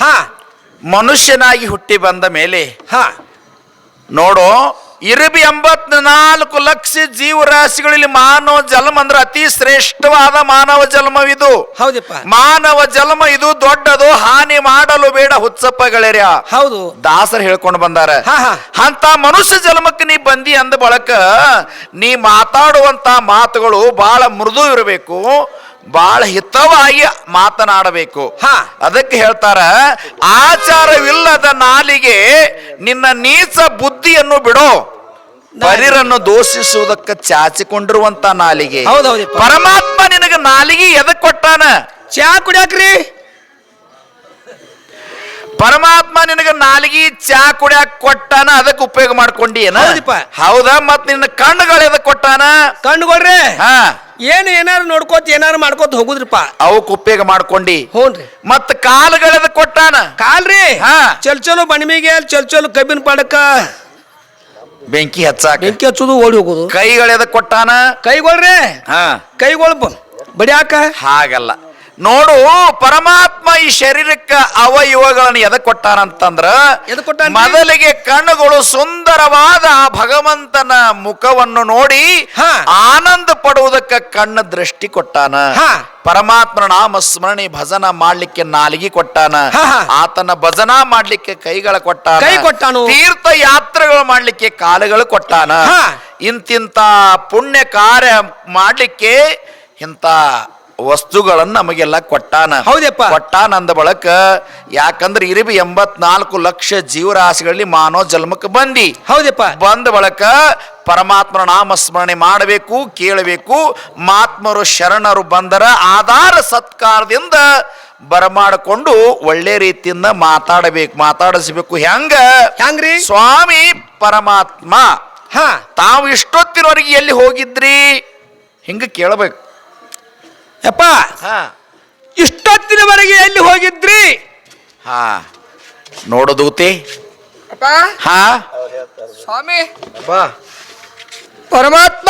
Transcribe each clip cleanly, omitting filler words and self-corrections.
ಹಾ ಮನುಷ್ಯನಾಗಿ ಹುಟ್ಟಿ ಬಂದ ಮೇಲೆ ಹಾ ನೋಡು, 84 ಲಕ್ಷ ಜೀವರಾಶಿಗಳಲ್ಲಿ ಮಾನವ ಜನ್ಮ ಅಂದ್ರೆ ಅತಿ ಶ್ರೇಷ್ಠವಾದ ಮಾನವ ಜನ್ಮವಿದು. ಹೌದಪ್ಪ. ಮಾನವ ಜನ್ಮ ಇದು ದೊಡ್ಡದು, ಹಾನಿ ಮಾಡಲು ಬೇಡ ಹುಚ್ಚಪ್ಪಗಳೇರ್ಯ. ಹೌದು, ದಾಸರು ಹೇಳ್ಕೊಂಡು ಬಂದಾರ. ಅಂತ ಮನುಷ್ಯ ಜನ್ಮಕ್ಕೆ ನೀ ಬಂದಿ ಅಂದ ಬಳಕ ನೀ ಮಾತಾಡುವಂತ ಮಾತುಗಳು ಬಹಳ ಮೃದು ಇರಬೇಕು, ಬಹಳ ಹಿತವಾಗಿ ಮಾತನಾಡಬೇಕು. ಅದಕ್ಕೆ ಹೇಳ್ತಾರ, ಆಚಾರವಿಲ್ಲದ ನಾಲಿಗೆ ನಿನ್ನ ನೀಚ ಬುದ್ಧಿಯನ್ನು ಬಿಡೋ, ಪರರನ್ನು ದೋಷಿಸುವುದಕ್ಕೆ ಚಾಚಿಕೊಂಡಿರುವಂತ ನಾಲಿಗೆ. ಪರಮಾತ್ಮ ನಿನಗೆ ನಾಲಿಗೆ ಎದಕ್ ಕೊಟ್ಟಾನ? ಚಾ ಕುಡಿಯಾಕ್ರಿ. ಪರಮಾತ್ಮ ನಿನಗೆ ನಾಲಿಗೆ ಚಾ ಕುಡಿಯಾಕ ಕೊಟ್ಟಾನ, ಅದಕ್ಕೆ ಉಪಯೋಗ ಮಾಡ್ಕೊಂಡಿ ಏನ? ಹೌದಾ? ಮತ್ ನಿನ್ನ ಕಣ್ಣುಗಳು ಎದಕ್ ಕೊಟ್ಟಾನ? ಕಣ್ಣುಗಳ್ರಿ ಏನಾರು ನೋಡ್ಕೋತ ಏನಾರು ಮಾಡ್ಕೋತ ಹೋಗುದ್ರಿಪ್ಪ, ಅವಕ್ ಉಪಯೋಗ ಮಾಡ್ಕೊಂಡಿ. ಹ್ಞೂನ್ರಿ. ಮತ್ ಕಾಲುಗಳೆದ ಕೊಟ್ಟಾನ? ಕಾಲ್ರಿ ಚಲ್ಚಲು ಬಣಿಮಿಗೆ ಚಲ್ಚಲು ಕಬ್ಬಿನ ಪಡಕ ಬೆಂಕಿ ಹಚ್ಚಾಕ, ಬೆಂಕಿ ಹಚ್ಚುದು ಓಡಿ ಹೋಗುದು. ಕೈಗಳೆದ ಕೊಟ್ಟಾನ? ಕೈಗೊಳ್ರಿ ಕೈಗೊಳ್ಬ ಬಡಿಯಾಕ. ಹಾಗಲ್ಲ ನೋಡು, ಪರಮಾತ್ಮ ಈ ಶರೀರಕ್ಕೆ ಅವಯವಗಳನ್ನು ಎದಕ್ ಕೊಟ್ಟಾನಂತಂದ್ರ, ಮೊದಲಿಗೆ ಕಣ್ಣುಗಳು ಸುಂದರವಾದ ಭಗವಂತನ ಮುಖವನ್ನು ನೋಡಿ ಆನಂದ ಪಡುವುದಕ್ಕೆ ಕಣ್ಣು ದೃಷ್ಟಿ ಕೊಟ್ಟಾನ. ಪರಮಾತ್ಮನ ನಾಮ ಸ್ಮರಣೆ ಭಜನ ಮಾಡ್ಲಿಕ್ಕೆ ನಾಲಿಗೆ ಕೊಟ್ಟಾನ. ಆತನ ಭಜನಾ ಮಾಡ್ಲಿಕ್ಕೆ ಕೈಗಳ ಕೊಟ್ಟಾನ. ತೀರ್ಥ ಯಾತ್ರೆಗಳು ಮಾಡ್ಲಿಕ್ಕೆ ಕಾಲುಗಳು ಕೊಟ್ಟಾನ. ಇಂತಿಂತ ಪುಣ್ಯ ಕಾರ್ಯ ಮಾಡ್ಲಿಕ್ಕೆ ಇಂತ ವಸ್ತುಗಳನ್ನು ನಮಗೆಲ್ಲ ಕೊಟ್ಟಾನ. ಹೌದಪ್ಪ. ಕೊಟ್ಟಾನ ಅಂದ ಬಳಕ, ಯಾಕಂದ್ರೆ 84 ಲಕ್ಷ ಜೀವರಾಶಿಗಳಲ್ಲಿ ಮಾನವ ಜನ್ಮಕ್ಕೆ ಬಂದಿ. ಹೌದಪ್ಪ. ಬಂದ ಬಳಕ ಪರಮಾತ್ಮನ ನಾಮ ಸ್ಮರಣೆ ಮಾಡಬೇಕು, ಕೇಳಬೇಕು. ಮಾತ್ಮರು ಶರಣರು ಬಂದರ ಆಧಾರ ಸತ್ಕಾರದಿಂದ ಬರಮಾಡಿಕೊಂಡು ಒಳ್ಳೆ ರೀತಿಯಿಂದ ಮಾತಾಡಿಸಬೇಕು. ಹೆಂಗ್ರಿ? ಸ್ವಾಮಿ ಪರಮಾತ್ಮ ತಾವು ಇಷ್ಟೊತ್ತಿನವರೆಗೆ ಎಲ್ಲಿ ಹೋಗಿದ್ರಿ ಹಿಂಗ ಕೇಳಬೇಕು. ಯಪ್ಪ, ಇಷ್ಟೊತ್ತಿನವರೆಗೆ ಎಲ್ಲಿ ಹೋಗಿದ್ರಿ? ನೋಡೋದೂತಿ ಸ್ವಾಮಿ ಪರಮಾತ್ಮ,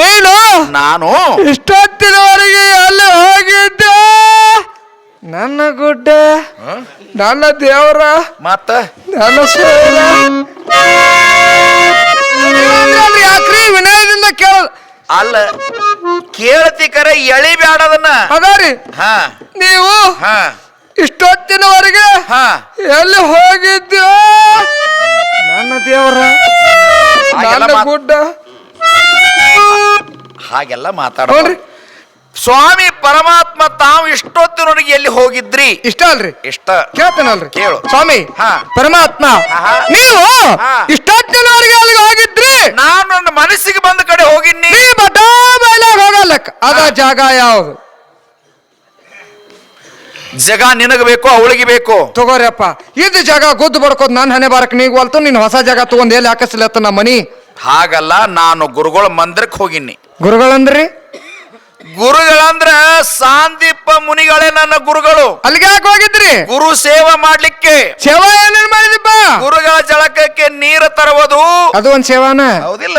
ನೀನು ನಾನು ಇಷ್ಟೊತ್ತಿನವರೆಗೆ ಎಲ್ಲಿ ಹೋಗಿದ್ದೆ? ನನ್ನ ಗುಡ್ಡ, ನನ್ನ ದೇವರ, ಮತ್ತ ನನ್ನ ಯಾಕ್ರಿ ವಿನಯದಿಂದ ಕೇಳ ಅಲ್ಲ ಕೇಳ್ತಿ ಕರೆ ಎಳಿಬ್ಯಾಡದನ್ನ. ಅದಾರಿ ನೀವು ಇಷ್ಟೊತ್ತಿನವರೆಗೆ ಎಲ್ಲಿ ಹೋಗಿದ್ಯೋ? ನನ್ನ ದೇವರ, ನನ್ನ ಗುಡ್ಡ. ಹಾಗೆಲ್ಲ ಮಾತಾಡ್ರಿ. ಸ್ವಾಮಿ ಪರಮಾತ್ಮ ತಾವು ಇಷ್ಟೊತ್ತಿನವರೆಗೆ ಎಲ್ಲಿ ಹೋಗಿದ್ರಿ? ಇಷ್ಟ ಅಲ್ರಿ? ಇಷ್ಟ ಕೇಳ್ತೇನಲ್ರಿ? ಕೇಳು. ಸ್ವಾಮಿ ಪರಮಾತ್ಮ, ನೀವು ಇಷ್ಟೊತ್ತಿನವರೆಗೆ ಅಲ್ಲಿಗೆ ಹೋಗಿದ್ರಿ? ನಾನು ನನ್ನ ಮನಸ್ಸಿಗೆ ಬಂದ ಕಡೆ ಹೋಗಿನಿ. ನೀ ಬಟ ಬಯಲಾಗ ಹೋಗಲ್ಲಕ್ಕ. ಅದ ಜಾಗ ಯಾವುದು? ಜಗ ನಿನಗ ಬೇಕು, ಅವಳಿಗೆ ಬೇಕು. ತಗೋರಿಯಪ್ಪ, ಇದು ಜಾಗ ಗುದ್ದು ಬಡ್ಕೋದ್ ನಾನು ಹಣೆ ಬಾರಕ್ ನೀಗ್ ಹೊಲ್ತು ನಿನ್ ಹೊಸ ಜಾಗ ತಗೊಂಡ್ ಎಲ್ಲಿ ಹಾಕಸ್ಲತ್ತ ನಮ್ಮ ಮನಿ. ಹಾಗಲ್ಲ, ನಾನು ಗುರುಗಳ ಮಂದಿರಕ್ಕೆ ಹೋಗಿನಿ. ಗುರುಗಳಂದ್ರಿ? ಗುರುಗಳಂದ್ರ ಸಾಂದೀಪ ಮುನಿಗಳೇ ನನ್ನ ಗುರುಗಳು. ಅಲ್ಲಿಗೆ ಯಾಕೆ ಹೋಗಿದ್ರಿ? ಗುರು ಸೇವಾ ಮಾಡ್ಲಿಕ್ಕೆ. ಸೇವಾ ಏನೇನ್ ಮಾಡಿದಪ್ಪ? ಗುರುಗಳ ಜಳಕಕ್ಕೆ ನೀರು ತರುವುದು, ಅದು ಒಂದ್ ಸೇವಾನ. ಹೌದಿಲ್ಲ?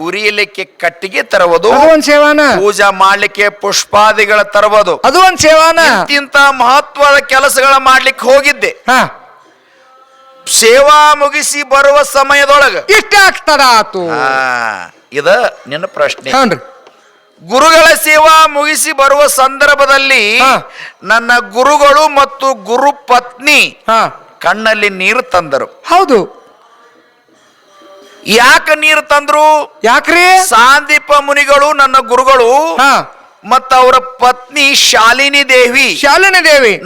ಉರಿಯಲಿಕ್ಕೆ ಕಟ್ಟಿಗೆ ತರುವುದು, ಅದು ಒಂದ್ ಸೇವಾನ. ಪೂಜಾ ಮಾಡ್ಲಿಕ್ಕೆ ಪುಷ್ಪಾದಿಗಳ ತರುವುದು, ಅದು ಒಂದ್ ಸೇವಾನ. ಇಂಥ ಮಹತ್ವದ ಕೆಲಸಗಳ ಮಾಡ್ಲಿಕ್ಕೆ ಹೋಗಿದ್ದೆ. ಸೇವಾ ಮುಗಿಸಿ ಬರುವ ಸಮಯದೊಳಗ ಇಷ್ಟ ಆಗ್ತದ ಆತು. ಇದ ನಿನ್ನ ಪ್ರಶ್ನೆ. ಗುರುಗಳ ಸೇವಾ ಮುಗಿಸಿ ಬರುವ ಸಂದರ್ಭದಲ್ಲಿ ನನ್ನ ಗುರುಗಳು ಮತ್ತು ಗುರು ಪತ್ನಿ ಕಣ್ಣಲ್ಲಿ ನೀರು ತಂದರು. ಹೌದು. ಯಾಕೆ ನೀರು ತಂದ್ರು? ಯಾಕ್ರಿ? ಸಾಂದೀಪ ಮುನಿಗಳು ನನ್ನ ಗುರುಗಳು ಮತ್ತು ಅವರ ಪತ್ನಿ ಶಾಲಿನಿ ದೇವಿ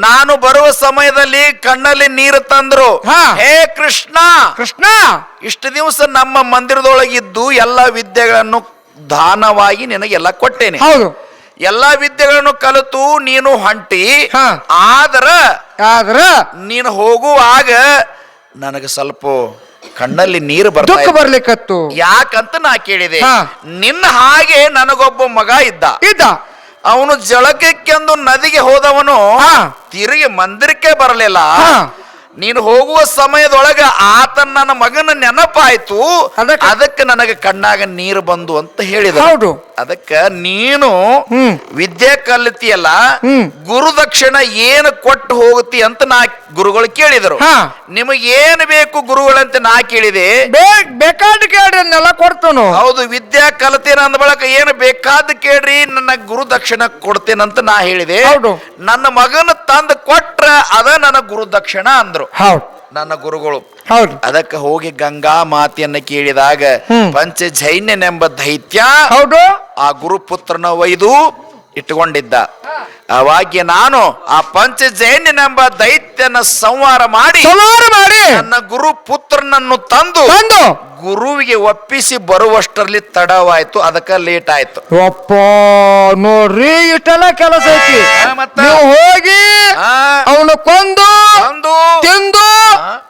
ನಾನು ಬರುವ ಸಮಯದಲ್ಲಿ ಕಣ್ಣಲ್ಲಿ ನೀರು ತಂದ್ರು. ಹೇ ಕೃಷ್ಣ, ಇಷ್ಟು ದಿವಸ ನಮ್ಮ ಮಂದಿರದೊಳಗಿದ್ದು ಎಲ್ಲ ವಿದ್ಯೆಗಳನ್ನು ದಾನವಾಗಿ ನಿನಗೆಲ್ಲ ಕೊಟ್ಟೇನೆ. ಹೌದು. ಎಲ್ಲಾ ವಿದ್ಯೆಗಳನ್ನು ಕಲಿತು ನೀನು ಹೊಂಟಿ. ಆದ್ರ ನೀನು ಹೋಗುವಾಗ ನನಗೆ ಸ್ವಲ್ಪ ಕಣ್ಣಲ್ಲಿ ನೀರು ಬರ್ಲಿಕ್ಕತ್ತು. ಯಾಕಂತ ನಾ ಕೇಳಿದೆ. ನಿನ್ನ ಹಾಗೆ ನನಗೊಬ್ಬ ಮಗ ಇದ್ದ. ಅವನು ಜಳಕಕ್ಕೆಂದು ನದಿಗೆ ಹೋದವನು ತಿರುಗಿ ಮಂದಿರಕ್ಕೆ ಬರಲಿಲ್ಲ. ನೀನು ಹೋಗುವ ಸಮಯದೊಳಗ ಆತ ನನ್ನ ಮಗನ ನೆನಪಾಯ್ತು, ಅದಕ್ಕೆ ನನಗೆ ಕಣ್ಣಾಗ ನೀರು ಬಂದು ಅಂತ ಹೇಳಿದ. ಹೌದು. ಅದಕ್ಕ ನೀನು ವಿದ್ಯೆ ಕಲಿತಿಯಲ್ಲ, ಗುರುದಕ್ಷಿಣ ಏನು ಕೊಟ್ಟು ಹೋಗುತ್ತಿ ಅಂತ ನಾ ಗುರುಗಳು ಕೇಳಿದರು. ನಿಮಗೆ ಏನು ಬೇಕು ಗುರುಗಳಂತ ನಾ ಕೇಳಿದೆ. ಬೇಕಾದ ಕೇಳ್ರಿ ನೆಲ ಕೊಡ್ತಾನು. ಹೌದು, ವಿದ್ಯಾ ಕಲಿತೇನ ಅಂದ ಬಳಕ ಏನು ಬೇಕಾದ ಕೇಳ್ರಿ, ನನ್ನ ಗುರು ದಕ್ಷಿಣ ಕೊಡ್ತೇನಂತ ನಾ ಹೇಳಿದೆ. ನನ್ನ ಮಗನ ತಂದು ಕೊಟ್ರ ಅದ ನನ್ನ ಗುರು ದಕ್ಷಿಣ ಅಂದ್ರು ನನ್ನ ಗುರುಗಳು. ಹೌದು. ಅದಕ್ಕೆ ಹೋಗಿ ಗಂಗಾ ಮಾತೆಯನ್ನ ಕೇಳಿದಾಗ ಪಂಚಜೈನ್ಯನೆಂಬ ದೈತ್ಯ ಆ ಗುರುಪುತ್ರನ ಒಯ್ದು ಇಟ್ಟುಕೊಂಡಿದ್ದ. ಅವಾಗ ನಾನು ಆ ಪಂಚಜೈನ್ಯನೆಂಬ ದೈತ್ಯನ ಸಂಹಾರ ಮಾಡಿ ನನ್ನ ಗುರು ಪುತ್ರನನ್ನು ತಂದು ಗುರುವಿಗೆ ಒಪ್ಪಿಸಿ ಬರುವಷ್ಟರಲ್ಲಿ ತಡವಾಯ್ತು. ಅದಕ್ಕೆ ಲೇಟ್ ಆಯ್ತು. ಅಪ್ಪ ನೋಡ್ರಿ, ಇಷ್ಟೆಲ್ಲ ಕೆಲಸ ಐತಿ. ನೀವು ಹೋಗಿ ಅವನು ಕೊಂದು ತಿಂದು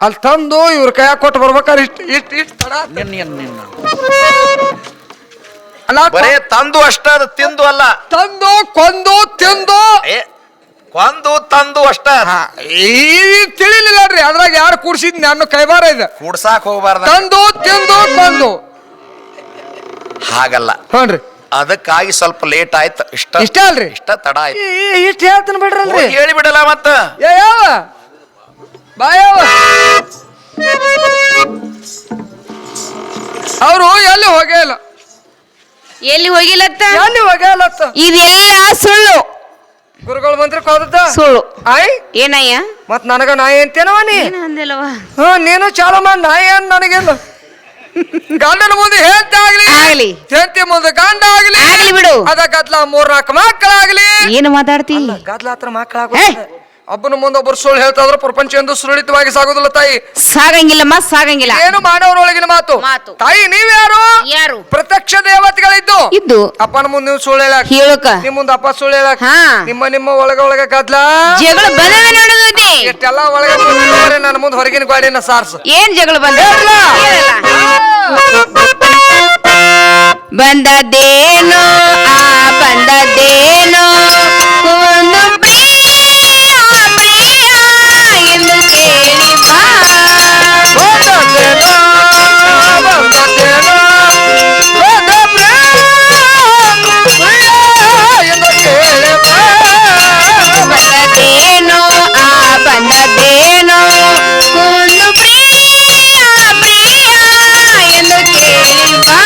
ಅಲ್ಲಿ ತಂದು ಇವ್ರ ಕೈ ಕೊಟ್ಟು ಬರ್ಬೇಕಾದ್ರೆ ಇಷ್ಟ ತಡ. ಬರೇ ತಂದು ಅಷ್ಟ, ತಿಂದು ಅಲ್ಲ. ತಂದು ಕೊಂದು ತಿಂದು ಕೊಂದು ತಂದು ಅಷ್ಟ ತಿಳಿಲಿಲ್ಲರಿ. ಅದ್ರಾಗ ಯಾರು ಕೂಡ್ಸಿದ್ ನಾನು ಕೈವಾರ ಇದೆ, ಕೂಡ್ಸಾಕ್ ಹೋಗ್ಬಾರ್ದ. ತಂದು ತಿಂದು ಕೊಂದು ಹಾಗಲ್ಲ. ಹ್ಞೂನ್ರಿ. ಅದಕ್ಕಾಗಿ ಸ್ವಲ್ಪ ಲೇಟ್ ಆಯ್ತು. ಇಷ್ಟ ಅಲ್ರಿ, ಇಷ್ಟ ತಡ ಆಯ್ತು. ಇಷ್ಟ ಹೇಳ್ತಾನೆ ಬಿಡ್ರಲ್ರಿ, ಹೇಳಿ ಬಿಡಲ್ಲ. ಮತ್ತ ಯಾವ ಬಾಯವ ಅವರು ಎಲ್ಲಿ ಹೋಗಿಲ್ಲ. ಎಲ್ಲಿ ಹೋಗಿಲ್ಲತ್ತ? ಎಲ್ಲಿ ಹೋಗ್ಯಾಲತ್ತ? ಇದೆಲ್ಲ ಸುಳ್ಳು. ಗುರುಗಳು ಮಂತ್ರ ಕೋದತ್ತ ಸುಳ್ಳು. ಆಯ್ ಏನಯ್ಯ? ಮತ್ ನನಗ ನಾಯಿ ಅಂತೇನವ ನೀ? ಅಂದಿಲ್ಲವ. ನೀನು ಚಾಲು ಮಾಡಿ ನಾಯಿ ಅನ್ ನನಗೇನು. ಗಂಡನ ಮುಂದೆ ಹೆಂಡತಿ ಆಗ್ಲಿ, ಹೆಂಡತಿ ಮುಂದೆ ಗಂಡ ಆಗ್ಲಿ ಬಿಡು. ಅದ ಗದ್ಲ 3-4 ಮಕ್ಕಳಾಗ್ಲಿ. ಏನು ಮಾತಾಡ್ತಿ? ಗದ್ಲ ಹತ್ರ ಮಕ್ಕಳಾಗ ಒಬ್ಬನ ಮುಂದೆ ಒಬ್ಬರು ಸುಳ್ಳು ಹೇಳ್ತಾದ್ರು ಪ್ರಪಂಚ ಎಂದು ಸುರಳಿತವಾಗಿ ಸಾಗೋದಿಲ್ಲ ತಾಯಿ. ಸಾಗಂಗಿಲ್ಲಮ್ಮ, ಸಾಗಂಗಿಲ್ಲ. ಏನು ಮಾನವರೊಳಗಿನ ಮಾತು. ತಾಯಿ ನೀವ್ಯಾರು? ಯಾರು? ಪ್ರತ್ಯಕ್ಷ ದೇವತೆಗಳಿದ್ದು ಇದ್ದು ಅಪ್ಪನ ಮುಂದೆ ನೀವು ಸುಳ್ಳು ಹೇಳಕ್, ಹೇಳಕ ನಿಮ್ ಮುಂದೆ ಅಪ್ಪ ಸುಳ್ಳು ಹೇಳಕ್, ನಿಮ್ಮ ಒಳಗ ಗದ್ಲ ಜಗಳ ಬಂದದೆ. ಎಷ್ಟೆಲ್ಲ ಒಳಗೆ ನನ್ನ ಮುಂದೆ ಹೊರಗಿನ ಗಾಡಿನ ಸಾರ್ಸು. ಏನ್ ಜಗಳ ಬಂದದೇನೋ ಬಂದದೇನೋ ಒಂದು ಪ್ರಿಯ ಪ್ರಿಯ ಎಂದು ಕೇಳಿ ಬಾ. ಬಂದದೇನೋ ಬಂದದೇನೋ ಒಂದು ಪ್ರಿಯ ಪ್ರಿಯ ಎಂದು ಕೇಳಿ ಬಾ.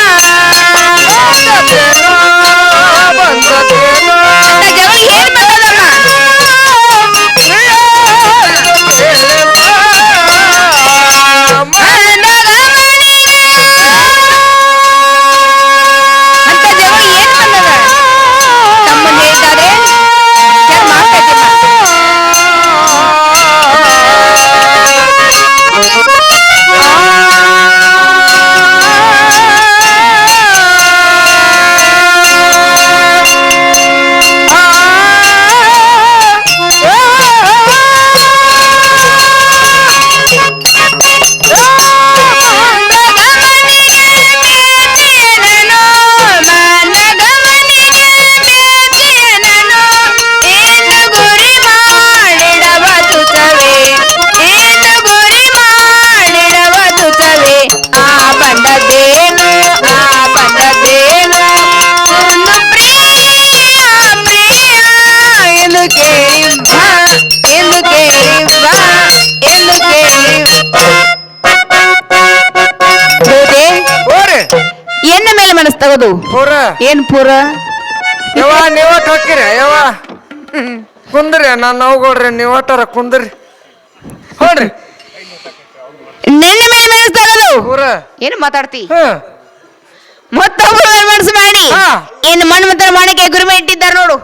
ಎನ್ನ ಮೇಲೆ ಮನಸ್ಸು ತಗೋದು ಪೂರ ಏನ್ ಪೂರ ಯವ್ವ ನೀವಟ್ ಹಾಕಿರಿ ಯವ್ವ ಕುಂದ್ರಿ ನಾನು ನೋಡ್ರಿ ನೀವಟ್ಟಾರ ಕುಂದ್ರಿ ಹೋಡ್ರಿ ನಿನ್ನ ಮೇಲೆ ಮನಸ್ಸು ತಗೋದು ಪೂರ ಏನು ಮಾತಾಡ್ತಿ ಮತ್ತೊಬ್ಬರ ಮೇಲೆ ಮನಸ್ಸು ಮಾಡಿ ಇನ್ನು ಮನ್ಮಂತರ ಮಾಡಕ್ಕೆ ಗುರುಮೆ ಇಟ್ಟಿದ್ದಾರೆ ನೋಡು.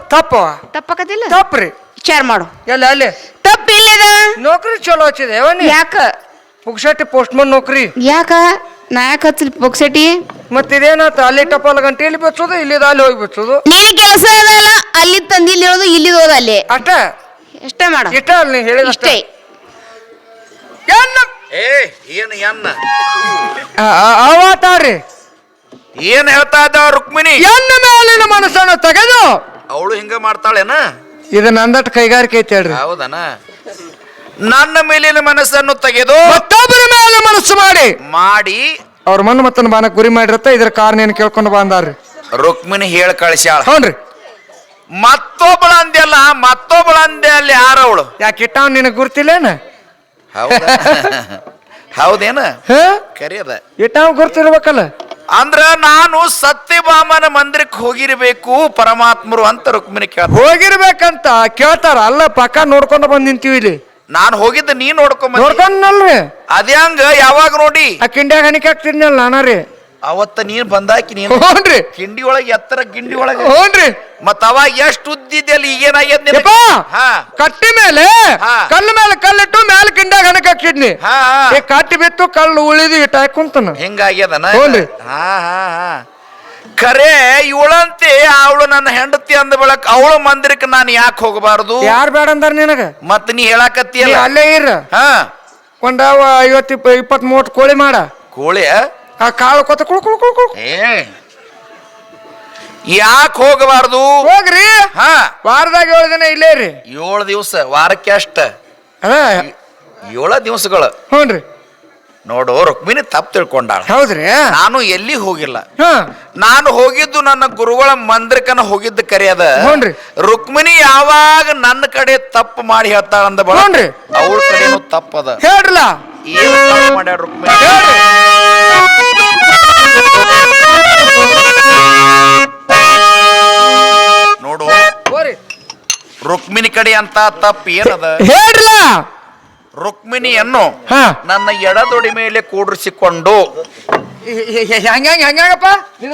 ತಪ್ಪಕತಿಲ್ಲ? ತಪ್ಪ್ರಿ. ವಿಚಾರ ಮಾಡು. ಎಲ್ಲ ಅಲ್ಲಿ ತಪ್ಪಿಲ್ಲದ ನೌಕರಿ ಚಲೋ ಹಚ್ಚಿದೆ ಯಾಕ? ಪುಕ್ಷಟಿ ಪೋಸ್ಟ್ಮನ್ ನೌಕರಿ ಯಾಕ? ನಾ ಯಾಕೆ ಹಚ್ಚಲಿ ಪುಕ್ಸಟಿ? ಮತ್ತಿದೇನಾತ ಅಲ್ಲಿ ಟಪಾಲ ಗಂಟೆ ಇಲ್ಲಿ ಬಚ್ಚೋದು ಇಲ್ಲಿದ ಅಲ್ಲಿ ಹೋಗಿ ಬಚ್ಚೋದು. ನೀನು ಕೆಲಸ ಅದಲ್ಲ, ಅಲ್ಲಿ ತಂದು ಇಲ್ಲಿ ಹೇಳೋದು, ಇಲ್ಲಿ ಹೋದ ಅಲ್ಲಿ ಅಷ್ಟ ಎಷ್ಟೇ ಮಾಡು. ಇಷ್ಟ ಅಲ್ಲಿ ಹೇಳಿದ ಇಷ್ಟೇ. ಏನು ಎನ್ನ ಅವತಾರಿ ಏನ್ ಹೇಳ್ತಾ ಇದ್ದ ರುಕ್ಮಿಣಿ? ಎನ್ನ ಮೇಲಿನ ಮನಸ್ಸನ್ನು ತೆಗೆದು ಅವಳು ಹಿಂಗ ಮಾಡ್ತಾಳೇನ? ಇದು ನಂದಟ್ ಕೈಗಾರಿಕೆ ಐತೆ ಹೇಳ್ರಿ. ಹೌದನ? ನನ್ನ ಮೇಲಿನ ಮನಸ್ಸನ್ನು ತೆಗೆದು ಮತ್ತೊಬ್ಬರ ಮೇಲೆ ಮನಸ್ಸು ಮಾಡಿ ಮಾಡಿ ಅವ್ರ ಮಣ್ಣು ಮತ್ತನ ಬಾನ ಗುರಿ ಮಾಡಿರತ್ತ ಇದ್ರ ಕಾರಣ ಏನ್ ಕೇಳ್ಕೊಂಡು ಬಂದಾರ್ರಿ ರುಕ್ಮಿಣಿ ಹೇಳ ಕಳಿಸ್ಯಾಳ. ಹೌನ್ರಿ. ಮತ್ತೊಬ್ಬಳ ಅಂದ್ಯಲ್ಲ, ಮತ್ತೊಬ್ಬಳ ಅಂದೆ ಅಲ್ಲಿ ಯಾರವಳು? ಯಾಕೆ ಇಟ್ಟಾವ್ ನಿನಗ್ ಗುರ್ತಿಲ್ಲೇನ? ಹೌದೇನ? ಕರಿಯದ ಇಟ್ಟಾವ್ ಗುರ್ತಿರ್ಬೇಕಲ್ಲ. ಅಂದ್ರ ನಾನು ಸತ್ಯಭಾಮನ ಮಂದಿರಕ್ಕೆ ಹೋಗಿರ್ಬೇಕು ಪರಮಾತ್ಮರು ಅಂತ ರುಕ್ಮಿಣಿ ಕೇಳ. ಹೋಗಿರ್ಬೇಕಂತ ಕೇಳ್ತಾರ. ಅಲ್ಲ ಪಕ್ಕ ನೋಡ್ಕೊಂಡು ಬಂದ್ ನಿಂತೀವಿ ಇಲ್ಲಿ. ನಾನು ಹೋಗಿದ್ದ ನೀ ನೋಡ್ಕೊಂಡ್ನಲ್ರಿ. ಅದ್ಯಾಂಗ ಯಾವಾಗ ನೋಡಿ ಆ ಕಿಂಡ್ಯಾಗ ಹಣಿಕೆ ಹಾಕ್ತಿದ್ನಲ್ಲ ನಾನಾರಿ. ಅವತ್ತ ನೀನ್ ಬಂದಾಕಿ ನೀನು ಹ್ಞೂನ್ರಿ. ಕಿಂಡಿ ಒಳಗೆ ಎತ್ತರ ಗಿಂಡಿ ಒಳಗೆ. ಹ್ಞೂನ್ರಿ. ಮತ್ತ ಅವಾಗ ಎಷ್ಟು ಉದ್ದಿದ್ದಲ್ಲಿ ಈಗೇನಾಗ್ಯದ ಕಟ್ಟಿ ಮೇಲೆ ಕಲ್ಲು ಮೇಲೆ ಕಲ್ಲಿಟ್ಟು ಮೇಲೆ ಕಿಂಡ್ಯಾಗ ಹಣಕ್ಕೆ ಹಾಕ್ತಿದ್ನಿ. ಕಟ್ಟಿ ಬಿತ್ತು ಕಲ್ಲು ಉಳಿದು ಇಟ್ಟ ಕುಂತನ ಹಿಂಗಾಗ್ಯದನ. ಹ್ಞೂನ್ರಿ. ಖರೆ ಇವಳಂತೆ ಅವಳು ನನ್ನ ಹೆಂಡತಿ ಅಂದ ಬಳಕ ಅವಳ ಮಂದಿರಕ್ಕೆ ನಾನು ಯಾಕೆ ಹೋಗಬಾರದು? ಯಾರು ಬೇಡ ಅಂದಾರ ನಿನಗ? ಮತ್ ನೀ ಹೇಳಾಕತ್ತಿಯಲ್ಲ ಅಲ್ಲೇ ಇರ. ಒಂದ 50-20-30 ಕೋಳಿ ಮಾಡ. ಕೋಳಿ ಆ ಕಾಳು ಕೊತ್ತ ಕುಳು ಕುಳು ಕುಳು ಕುಳು. ಯಾಕೆ ಹೋಗಬಾರದು? ಹೋಗ್ರಿ. ವಾರದಾಗ 7 ದಿನ ಇಲ್ಲೇ ರೀ. 7 ದಿವಸ ವಾರಕ್ಕೆ ಅಷ್ಟ 7 ದಿವಸಗಳು. ಹ್ಞೂನ್ರಿ. ನೋಡು ರುಕ್ಮಿಣಿ ತಪ್ಪು ತಿಳ್ಕೊಂಡಾಳ. ಹೌದ್ರಿ. ನಾನು ಎಲ್ಲಿ ಹೋಗಿಲ್ಲ. ನಾನು ಹೋಗಿದ್ದು ನನ್ನ ಗುರುಗಳ ಮಂದಿರಕ್ಕನ ಹೋಗಿದ್ದು ಕರೆಯದ. ರುಕ್ಮಿಣಿ ಯಾವಾಗ ನನ್ನ ಕಡೆ ತಪ್ಪು ಮಾಡಿ ಹೇಳ್ತಾಳ ಅಂದ ಬಳರಿ ಅವಳ ಕಡೆನೂ ತಪ್ಪದ. ಹೇಳ್ರಲ್ಲ ಏನು ತಪ್ಪು ಮಾಡ್ಯಾಳ ರುಕ್ಮಿಣಿ? ನೋಡು ರುಕ್ಮಿಣಿ ಕಡೆ ಅಂತ ತಪ್ಪು ಏನದ ಹೇಳ್ರಲ್ಲ. ರುಕ್ಮಿಣಿಯನ್ನು ನನ್ನ ಎಡದೊಡಿ ಮೇಲೆ ಕೂಡಿಸಿಕೊಂಡು ಹೆಂಗಪ್ಪ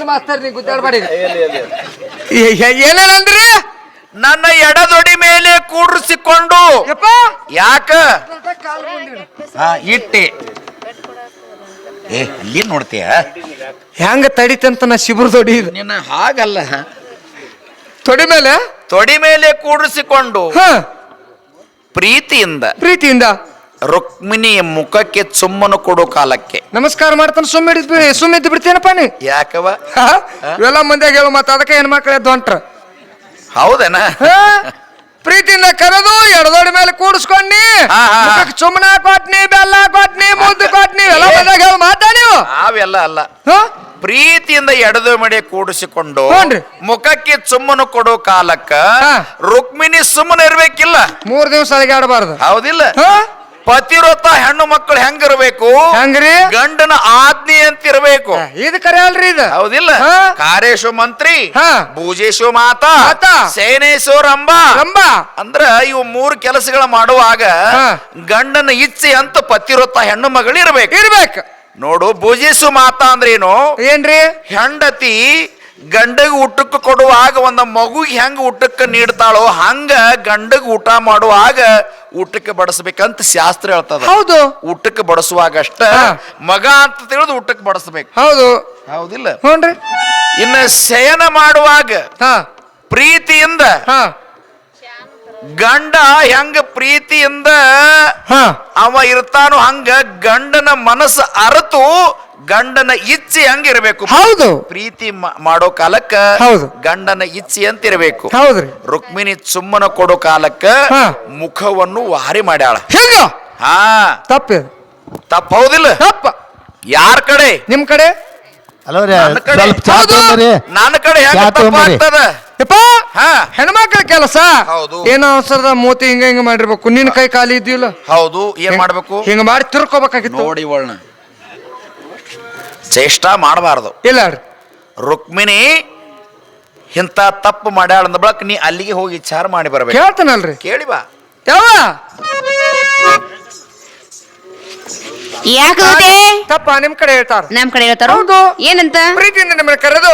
ಮಾಸ್ತರ್ ನೀ ಗುದ್ದಾಡ್ಬೇಡಿ. ಏನೇನಂದ್ರಿ? ನನ್ನ ಎಡದೊಡಿ ಮೇಲೆ ಕೂಡಿಸಿಕೊಂಡು ಯಾಕ ಇಟ್ಟೆ ಅಲ್ಲಿ ನೋಡ್ತೀಯ ಹೆಂಗ ತಡಿತಂತ ನಾ ಶಿಬಿರ ದೊಡಿ ನಿನ್ನ ಹಾಗಲ್ಲ. ತೊಡಿ ಮೇಲೆ ಕೂಡಿಸಿಕೊಂಡು ಪ್ರೀತಿಯಿಂದ ರುಕ್ಮಿಣಿಯ ಮುಖಕ್ಕೆ ಸುಮ್ಮನು ಕೊಡೋ ಕಾಲಕ್ಕೆ ನಮಸ್ಕಾರ ಮಾಡ್ತಾನೆ. ಸುಮ್ಮಿದ್ದು ಬಿಡ್ತೇನಪ್ಪ ನೀ? ಯಾಕವ ಇವೆಲ್ಲ ಮಂದಿಯಾಗ ಹೇಳು. ಮತ್ತ ಅದಕ್ಕೆ ಹೆಣ್ಮಕ್ಳು ಎದ್ದು ಹೊಂಟ್ರ. ಹೌದೇನ? ಪ್ರೀತಿಯಿಂದ ಕರೆದು ಎಡದೋಡಿ ಮೇಲೆ ಕೂಡಿಸ್ಕೊಂಡಿ ಸುಮ್ಮನ ಕೊಟ್ನಿ, ಬೆಲ್ಲ ಕೊಟ್ನಿ, ಮುದ್ದು ಕೊಟ್ನಿ, ಎಲ್ಲ ಮಂದಿಯಾಗ ಹೇಳು ಮಾತಾ ನೀವು. ಅವೆಲ್ಲ ಅಲ್ಲ. ಪ್ರೀತಿಯಿಂದ ಎಡದು ಮಡೆ ಕೂಡಿಸಿಕೊಂಡು ಮುಖಕ್ಕೆ ಸುಮ್ಮನು ಕೊಡೋ ಕಾಲಕ್ಕ ರುಕ್ಮಿಣಿ ಸುಮ್ಮನೆ ಇರ್ಬೇಕಿಲ್ಲ. 3 ದಿವಸ ಅಲಿಗಾಡಬಾರ್ದು. ಹೌದಿಲ್ಲ? ಪತಿವ್ರತ ಹೆಣ್ಣು ಮಕ್ಕಳು ಹೆಂಗಿರ್ಬೇಕು? ಹೆಂಗ್ರಿ? ಗಂಡನ ಆಜ್ಞೆ ಅಂತ ಇರ್ಬೇಕು. ಇದು ಕರೆ ಅಲ್ರಿ ಇದು? ಹೌದಿಲ್ಲ? ಕಾರ್ಯೇಶು ಮಂತ್ರಿ, ಭೂಜೇಶು ಮಾತಾ, ಸೇನೇಶು ರಂಭ ಅಂದ್ರ ಇವು 3 ಕೆಲಸಗಳ ಮಾಡುವಾಗ ಗಂಡನ ಇಚ್ಛೆ ಅಂತ ಪತಿವ್ರತ ಹೆಣ್ಣು ಮಗಳು ಇರ್ಬೇಕು. ನೋಡು ಭುಜೇಸು ಮಾತಾ ಅಂದ್ರೇನು? ಏನ್ರಿ? ಹೆಂಡತಿ ಗಂಡಗ್ ಊಟಕ್ಕೆ ಕೊಡುವಾಗ ಒಂದ ಮಗುಗೆ ಹೆಂಗ ಊಟಕ್ಕೆ ನೀಡ್ತಾಳೋ ಹಂಗ ಗಂಡಗ್ ಊಟ ಮಾಡುವಾಗ ಊಟಕ್ಕೆ ಬಡಿಸ್ಬೇಕಂತ ಶಾಸ್ತ್ರ ಹೇಳ್ತದ. ಹೌದು. ಊಟಕ್ಕೆ ಬಡಿಸುವಾಗ ಅಷ್ಟ ಮಗ ಅಂತ ತಿಳಿದು ಊಟಕ್ಕೆ ಬಡಿಸ್ಬೇಕು. ಹೌದು. ಹೌದಿಲ್ಲ? ಹ್ಞೂನ್ರಿ. ಇನ್ನ ಶಯನ ಮಾಡುವಾಗ ಪ್ರೀತಿಯಿಂದ ಗಂಡ ಹೆಂಗ ಪ್ರೀತಿಯಿಂದ ಅವ ಇರ್ತಾನೋ ಹಂಗ ಗಂಡನ ಮನಸ್ಸು ಅರತು ಗಂಡನ ಇಚ್ಛೆ ಹಂಗಿರ್ಬೇಕು. ಹೌದು. ಪ್ರೀತಿ ಮಾಡೋ ಕಾಲಕ್ಕ ಗಂಡನ ಇಚ್ಛೆ ಅಂತ ಇರಬೇಕು. ಹೌದ್ರಿ. ರುಕ್ಮಿಣಿ ಸುಮ್ಮನ ಕೊಡೋ ಕಾಲಕ್ಕ ಮುಖವನ್ನು ವಾರಿ ಮಾಡ್ಯಾಳ. ತಪ್ಪ ಹೌದಿಲ್ಲ? ತಪ್ಪ ಯಾರ ಕಡೆ? ನಿಮ್ ಕಡೆ. ನನ್ನ ಕಡೆ ಹೆಂಗ ತಪ್ಪಾಗ್ತದ? ಹೆಣ್ಮಕ್ಳ ಕೆಲಸ ಏನೋ ಅವಸರದ ಮೂತಿ ಹಿಂಗ ಮಾಡಿರ್ಬೇಕು. ನಿನ್ ಕೈ ಖಾಲಿ ಇದ್ದಿಲ್ಲ. ಹೌದು. ಏನ್ ಮಾಡ್ಬೇಕು? ಹಿಂಗ ಮಾಡಿ ತಿರ್ಕೋಬೇಕಾಗಿತ್ತು. ನೋಡಿ ಒಳ್ಳ ಚೇಷ್ಟ ಮಾಡಬಾರದು. ಇಲ್ಲ ರುಕ್ಮಿಣಿ ಇಂತ ತಪ್ಪು ಮಾಡ್ಯಾಳ ಅಂದ ಬಳಕ ನೀ ಅಲ್ಲಿಗೆ ಹೋಗಿ ವಿಚಾರ ಮಾಡಿ ಬರ್ಬೇಕು. ಕೇಳ್ತಾನಲ್ರಿ? ಕೇಳಿ ಬಾ. ತಪ್ಪ ನಿಮ್ ಕಡೆ ಹೇಳ್ತಾರ. ನಮ್ ಕಡೆ ಹೇಳ್ತಾರ. ಏನಂತ? ಪ್ರೀತಿಯಿಂದ ನಿಮ್ಮನ್ನ ಕರೆದು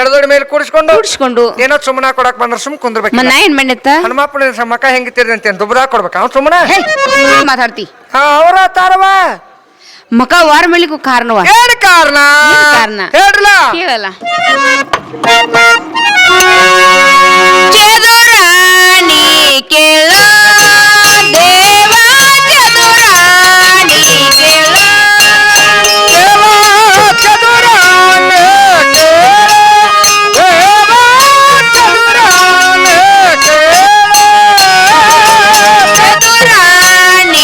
ಎಡದೋಡಿ ಮೇಲೆ ಕೂಡಿಸ್ಕೊಂಡು ಏನೋ ಸುಮ್ಮನ ಕೊಡಕ್ ಬಂದ್ರ ಸುಮ್ ಕುಂದ್ರಬೇಕು. ಏನ್ ಮಾಡಿತ್ತ? ಹನುಮಪ್ಪನ ಮಕ ಹೆಂಗಿತ್ತಿರಿ ಅಂತ ದುಬ್ಬದ ಕೊಡ್ಬೇಕ ಅವ್ನು ಸುಮ್ಮನ ಮಾತಾಡ್ತಿ. ಅವ್ರ ತಾರವ ಮಕ ವಾರ ಮೇಲಿಗೂ ಕಾರಣವ. ಏನ್ ಕಾರಣ? ಹೇಳ್ರಲ್ಲ. ಕೇಳಲ್ಲ. ಚದುರಾಣಿ ಕೇಳ ದೇವ ಚದುರಾಣಿ ಕೇಳ ಚದುರಾಣಿ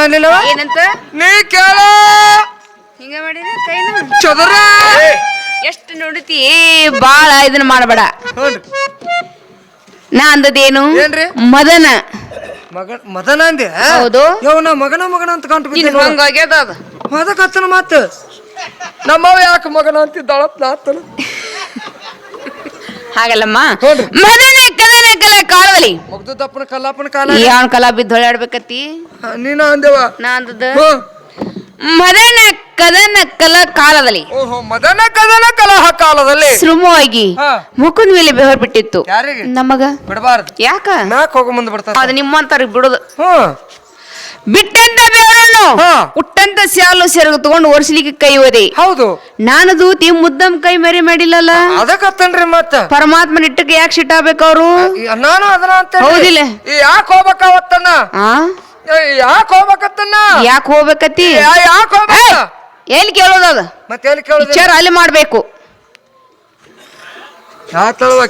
ಏನಿಲ್ಲವ ಏನಂತ ನೀ ಕೇಳ ಹಿಂಗ ಮಾಡಿದ ಕೈನ ಚದರ ಎಷ್ಟು ನುಡಿತಿ ಬಾಳ ಇದನ್ನ ಮಾಡಬೇಡ. ನೋಡ್ರಿ ನಾ ಅಂದದೇನು ಏನ್ರಿ? ಮದನ ಮದನ ಅಂದೆ. ಹೌದು. ನಾ ಮಗನ ಅಂತ ಕಂಡು ಬಿದ್ದೆ. ಹಂಗಾಗ್ಯದ ಅದು. ಮದಕತ್ತನ ಮಾತು ನಮ್ಮವ ಯಾಕೆ ಮಗನ ಅಂತಿದ್ದಾಳಪ್ಪ ಆತನ. ಹಾಗಲ್ಲಮ್ಮ. ನೋಡ್ರಿ. ಮದನ ಕದನ ಕಲ ಕಾಳವಲಿ ಮುಗ್ದಪ್ಪನ ಕಲ್ಲಾಪನ ಕಾಲ ಯಾವನ್ ಕಲಾ ಬಿದ್ದು ಹೊಳ್ಯಾಡ್ಬೇಕತ್ತಿ. ನೀನ ಅಂದೇವ. ನಾ ಅಂದದ ಮದನ ಕದನ ಕಲ ಕಾಲದಲ್ಲಿ. ಓಹೋ ಮದನ ಕದನ ಕಲಹ ಕಾಲದಲ್ಲಿ ಸುಲಭವಾಗಿ ಮುಖದ ಮೇಲೆ ಬೆಹರ್ ಬಿಟ್ಟಿತ್ತು. ಯಾರಿಗೆ? ನಮಗ ಬಿಡಬಾರ್ದು. ಯಾಕ? ಮ್ಯಾಕ್ ಹೋಗ ಮುಂದೆ ಬಿಡ್ತಾರ. ಅದು ನಿಮ್ಮಂತಾರ ಬಿಡುದು. ಬಿಟ್ಟಂತ ಬೆವರನ್ನು ಹುಟ್ಟಂತ ಸ್ಯಾಲು ಸೆರಗು ತಗೊಂಡು ಒರ್ಸ್ಲಿಕ್ಕೆ ಕೈ ಹೋದೆ. ಹೌದು. ನಾನು ದೂತಿ ಮುದ್ದಂ ಕೈ ಮರಿ ಮಾಡಿಲ್ಲಲ್ಲ. ಅದಕ್ಕತ್ತನ್ರಿ ಮತ್ತ ಪರಮಾತ್ಮನ ಇಟ್ಟಕ್ಕೆ ಯಾಕೆ ಸಿಟ್ಟಾಗಬೇಕು ಅವರು? ನಾನು ಅದನ್ನ ಅಂತ ಹೌದಿಲ್ಲ? ಯಾಕೆ ಹೋಗ್ಬೇಕಾವತ್ತನ್ನ? ಯಾಕೆ ಹೋಗ್ಬೇಕತ್ತನ್ನ? ಯಾಕೆ ಹೋಗ್ಬೇಕತ್ತಿ? ಯಾಕೆ ಹೋಗ್ಬೇಕ? ಎಲ್ಲಿ ಕೇಳೋದದ? ಮತ್ತೆ ಎಲ್ಲಿ ಕೇಳೋದು? ವಿಚಾರ ಅಲ್ಲಿ ಮಾಡ್ಬೇಕು.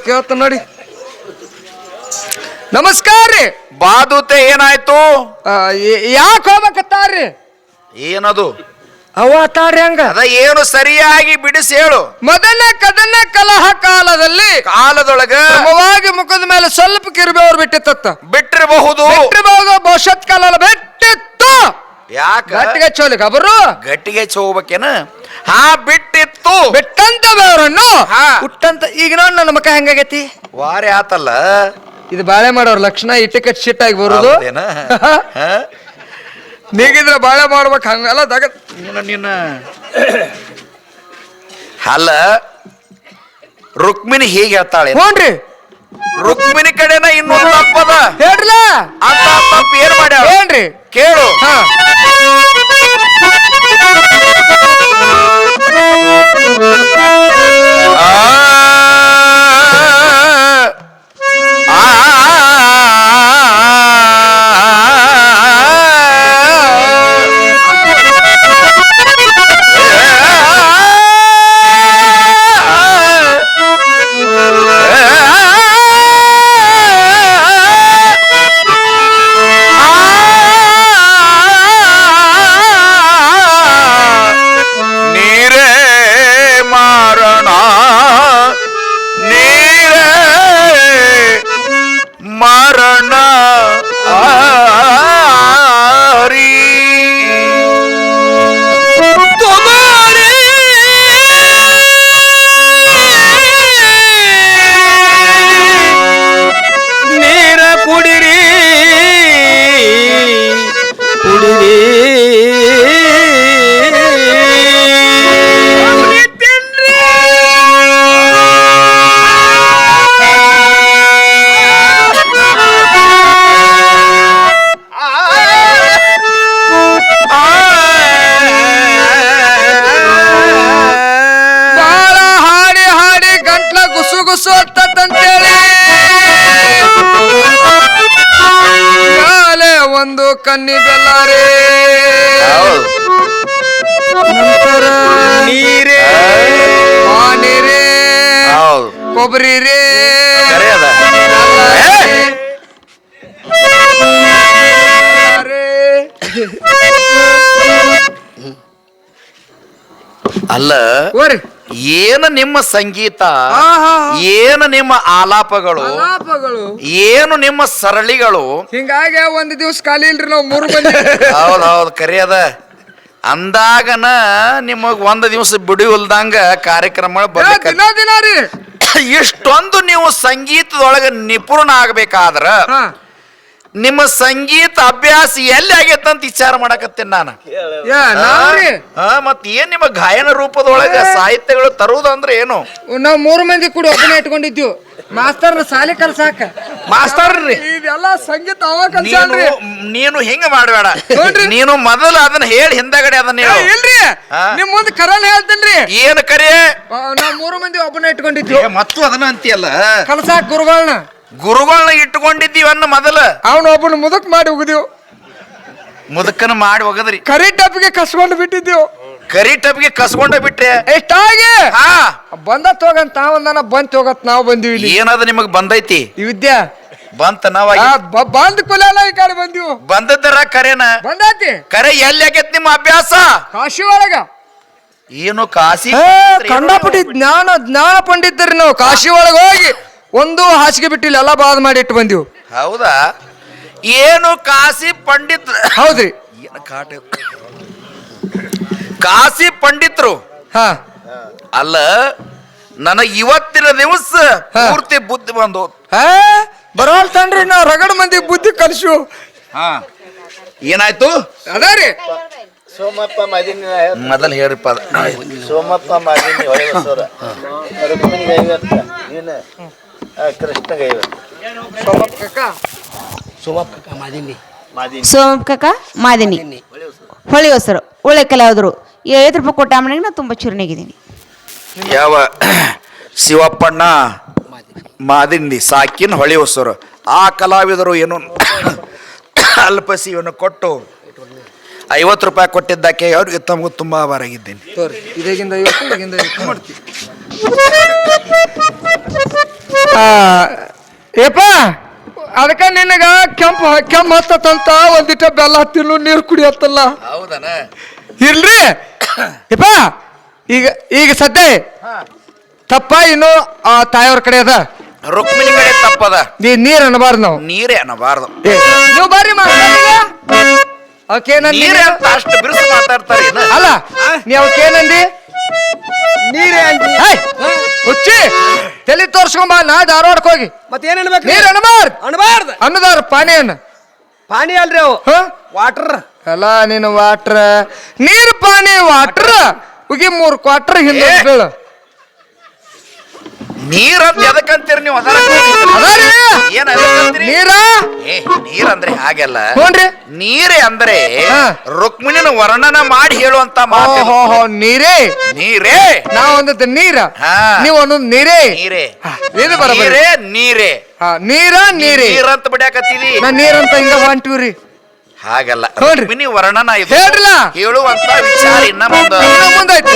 ಕೇಳ್ತ ನೋಡಿ. ನಮಸ್ಕಾರ ರೀ. ಬಾದೂತೆ ಏನಾಯ್ತು? ಯಾಕೆ ಹೋಗ್ಬೇಕತ್ತಾರ್ರಿ? ಏನದು? ಅವತಾರ್ರಿ ಹಂಗ ಅದ ಏನು ಸರಿಯಾಗಿ ಬಿಡಿಸಿ ಹೇಳು. ಮದನ ಕದನ ಕಲಹ ಕಾಲದಲ್ಲಿ ಕಾಲದೊಳಗ ಕ್ರಮವಾಗಿ ಮುಖದ ಮೇಲೆ ಸ್ವಲ್ಪ ಕಿರುಬೇವ್ರು ಬಿಟ್ಟಿತ್ತ. ಬಿಟ್ಟಿರಬಹುದು. ಭವಿಷ್ಯತ್ ಕಾಲ ಬಿಟ್ಟಿತ್ತು. ಯಾಕ? ಗಟ್ಟಿಗೆ ಚೋಲಿ ಗಬರು ಗಟ್ಟಿಗೆ ಹೋಗ್ಬೇಕೇನ? ಹಾ ಬಿಟ್ಟಿತ್ತು. ಬಿಟ್ಟಂತ ಬೇವ್ರನ್ನು ಹುಟ್ಟಂತ ಈಗ ನೋಡಿ ನನ್ನ ಮಕ್ಕ ಹೆಂಗಾಗೈತಿ ವಾರೆ ಆತಲ್ಲ. ಇದು ಬಾಳೆ ಮಾಡೋರ್ ಲಕ್ಷಣ ಇಟ್ಟಕ್ಕೆ ಶಿಟ್ಟಾಗಿ ಬರುದು. ನೀಗಿದ್ರೆ ಬಾಳೆ ಮಾಡ್ಬೇಕು ಹಂಗಲ್ಲ ತಗ ನಿನ್ನ ಅಲ್ಲ. ರುಕ್ಮಿಣಿ ಹೀಗೆ ಹೇಳ್ತಾಳೆ. ನೋಡ್ರಿ ರುಕ್ಮಿಣಿ ಕಡೆನ ಇನ್ನೊಂದು ತಪ್ಪದ ಹೇಳ್ರಲ್ಲ. ಅಂತ ತಪ್ಪು ಏನ್ ಮಾಡ್ಯಾಳ ಏನ್ರಿ? ಕೇಳು. ಕನ್ನಿ ಬೆಲ್ಲಾರೇ ನಂತರ ನೀರೇ ಪಾನೀರೇ ಕೊಬ್ಬರಿ ರೇ ಅಲ್ಲ ಏನು ನಿಮ್ಮ ಸಂಗೀತ, ಏನು ನಿಮ್ಮ ಆಲಾಪಗಳು, ಏನು ನಿಮ್ಮ ಸರಳಿಗಳು. ಹಿಂಗಾಗಿ ಒಂದ್ ದಿವ್ಸ ಖಾಲಿ ಇಲ್ರಿ ನಾವು 3 ಮಂದಿ. ಹೌದೌದು ಕರಿಯದ ಅಂದಾಗನ ನಿಮಗ್ ಒಂದ್ ದಿವ್ಸ ಬಿಡಿ ಉಲ್ದಂಗ ಕಾರ್ಯಕ್ರಮ ಇಷ್ಟೊಂದು ನೀವು ಸಂಗೀತದೊಳಗ ನಿಪುಣ ಆಗ್ಬೇಕಾದ್ರ ನಿಮ್ಮ ಸಂಗೀತ ಅಭ್ಯಾಸ ಎಲ್ಲಿ ಆಗೈತೆ ಅಂತ ವಿಚಾರ ಮಾಡಕತ್ತೇನೆ ನಾನು. ಮತ್ ಏನ್ ನಿಮ್ಮ ಗಾಯನ ರೂಪದೊಳಗ ಸಾಹಿತ್ಯಗಳು ತರುವುದಂದ್ರೆ ಏನು? ನಾವ್ 3 ಮಂದಿ ಕೂಡ ಒಬ್ಬನೇ ಇಟ್ಕೊಂಡಿದ್ವಿ. ಮಾಸ್ತರ್ ಸಾಲಿ ಕಲ್ಸಾಕ ಮಾಸ್ತರ್ ಇದೆಲ್ಲ ಸಂಗೀತ ನೀನು ಹಿಂಗ ಮಾಡಬೇಡ. ನೀನು ಮೊದಲು ಅದನ್ನ ಹೇಳಿ ಹಿಂದಗಡೆ ಅದನ್ನ ಇಲ್ರಿ ನಿಮ್ ಮುಂದೆ ಕರಲ್ ಹೇಳ್ತೇನ್ರಿ. ಏನ್ ಕರೆ? ನಾವ್ 3 ಮಂದಿ ಒಬ್ಬನೇ ಇಟ್ಕೊಂಡಿದ್ವಿ. ಮತ್ತು ಅದನ್ನ ಅಂತೀಯಲ್ಲ ಕಲ್ಸಾಕ್ ಗುರುಗಳನ್ನ ಇಟ್ಕೊಂಡಿದ್ದೀವಿ ಅನ್ನ ಮೊದಲ ಅವನ ಒಬ್ಬನ ಮುದಕ್ ಮಾಡಿ ಹೋಗಿದೀವಿ. ಮುದಕನ ಮಾಡಿ ಹೋಗದ್ರಿ ಕರಿ ಟಪ್ಗೆ ಕಸ್ಕೊಂಡು ಬಿಟ್ಟಿದ್ದೀವಿ. ಕರಿ ಟಪ್ಗೆ ಕಸ್ಕೊಂಡ ಬಿಟ್ರೆ ಎಷ್ಟಾಗಿ ಬಂದತ್ ಹೋಗಂತ ನಾವಂದನ ಬಂತ್ ಹೋಗತ್ ನಾವ್ ಬಂದಿವಿ. ಏನದ ನಿಮಗ್ ಬಂದೈತಿ ಈ ವಿದ್ಯಾ ಬಂತ ನಾವ ಬಂದ್ ಕುಲ ಈ ಕಡೆ ಬಂದಿವು ಬಂದದ್ದರ ಕರೆನ ಬಂದಾತಿ ಕರೆ ಎಲ್ಲಿ ಆಗೈತ್ ನಿಮ್ಮ ಅಭ್ಯಾಸ ಕಾಶಿ ಒಳಗ ಏನು ಕಾಶಿ ಕಂಡಾಪಟ್ಟಿ ಜ್ಞಾನ ಪಂಡಿತರಿ ನಾವು ಕಾಶಿ ಒಳಗ ಹೋಗಿ ಒಂದು ಹಾಸಿಗೆ ಬಿಟ್ಟಿಲ್ಲ ಎಲ್ಲ ಬಾದ್ ಮಾಡಿ ಇಟ್ಟು ಬಂದಿವು ಹೌದಾ ಏನು ಕಾಶಿ ಪಂಡಿತ್ ಹೌದ್ರಿ ಏನು ಕಾಟ ಕಾಶಿ ಪಂಡಿತರು ಹಾ ಅಲ್ಲ ನನಗ ಇವತ್ತಿನ ದಿವಸ ಪೂರ್ತಿ ಬುದ್ಧಿ ಬಂದು ಬರೋಲ್ತನ್ರಿ ನಾವ್ ರಗಡ ಮಂದಿ ಬುದ್ಧಿ ಕಲಿಸು ಏನಾಯ್ತು ಅದಾರಿ ಸೋಮಪ್ಪ ಮಾದಿನಿ ಮೊದಲು ಹೇಳ್ರಿಪ್ಪ ಸೋಮಪ್ಪ ಮಾದಿನಿ ಹೊಳೆ ಬಸವರ ರುಕ್ಮಿಣಿಗೆ 50 ನೀನು ಕೃಷ್ಣಗೆ 50 ಸೋಮಪ್ಪ ಕಾಕ ಮಾದಿನಿ ಹೊಳಿ ಹೊಸರು ಒಳ್ಳೆ ಕಲಾವಿದರು 50 ರೂಪಾಯಿ ಕೊಟ್ಟ ಮನೆಗೆ ನಾ ತುಂಬಾ ಚಿರಣಿಗಿದ್ದೀನಿ ಯಾವ ಶಿವಪ್ಪಣ್ಣ ಮಾದಿಂಡಿ ಸಾಕಿನ ಹೊಳಿ ಹೊಸರು ಆ ಕಲಾವಿದರು ಏನು ಅಲ್ಪಸಿಯನ್ನು ಕೊಟ್ಟು 50 ರೂಪಾಯಿ ಕೊಟ್ಟಿದ್ದಕ್ಕೆ ಅವ್ರಿಗೆ ತಮಗೂ ತುಂಬಾ ಆಭಾರಾಗಿದ್ದೀನಿ ಇದರಿಂದ ಮಾಡ್ತೀವಿ ಏಪ ಅದಕ್ಕ ನಿನಗ ಕೆಂಪ್ ಹತ್ತಂತ ಒಂದಿಟ ಬೆಲ್ಲ ತಿನ್ನು ನೀರು ಕುಡಿಯತ್ತಲ್ಲ ಹೌದನ ಇಲ್ರಿ ಏಪ ಈಗ ಸದ್ಯ ತಪ್ಪ ಇನ್ನು ಆ ತಾಯಿಯವ್ರ ಕಡೆ ಅದ ರುಕ್ಮಿಣಿ ಕಡೆ ತಪ್ಪದ ನೀರ್ ಅನ್ನಬಾರ್ದು ನಾವು ನೀರೇ ಅನ್ನಬಾರ್ದು ನೀವು ಬರ್ರಿ ನೀರೇ ಅಂತ ಅಷ್ಟು ಬಿರುಸು ಮಾತಾಡ್ತಾರೆ ಅಲ್ಲ ನೀ ಅವಕ್ಕೇನಂದಿ ನೀರೇ ಹುಚ್ಚಿ ತಲೆ ತೋರ್ಸ್ಕೊಂಬ ನಾ ಧಾರವಾಡಕ್ಕೆ ಹೋಗಿ ಮತ್ತೇನ್ ಅನ್ಬೇಕು ನೀರ್ ಅನ್ಬಾರ್ದು ಅನ್ನದಾರ ಪಾನಿಯನ್ನ ಪಾನಿ ಅಲ್ರಿ ಅವು ವಾಟರ್ ಅಲ್ಲ ನೀನು ವಾಟ್ರ ನೀರ್ ಪಾನಿ ವಾಟ್ರ್ ಉಗಿ 3 ಕ್ವಾರ್ಟರ್ ಹಿಂದೆ ಬೀಳು ನೀರಂತ ಎದಕ್ಕಂತೀರಿ ನೀವು ಏನ್ ನೀರ ನೀರಂದ್ರೆ ಹಾಗೆಲ್ಲ ನೋಡ್ರಿ ನೀರೇ ಅಂದ್ರೆ ರುಕ್ಮಿಣಿನ ವರ್ಣನ ಮಾಡಿ ಹೇಳುವಂತ ಮಾತು ನೀರೇ ನೀರೇ ನಾ ಒಂದದ್ದು ನೀರ ನೀವು ಒಂದೊಂದು ನೀರೇ ನೀರೇ ಇದು ಬರಬರಿ ನೀರೇ ನೀರ ನೀರೇ ನೀರಂತ ಬಿಡ್ಯಾಕತ್ತೀವಿ ನಾ ನೀರಂತ ಹಿಂಗ ಹೊಂಟಿವ್ರಿ ಹಾಗಲ್ಲ ನೋಡ್ರಿ ರುಕ್ಮಿಣಿ ವರ್ಣನ ಇದು ಹೇಳ್ರಲ್ಲ ಹೇಳುವಂತ ವಿಚಾರ ಇನ್ನ ಮುಂದೆ ಮುಂದೈತಿ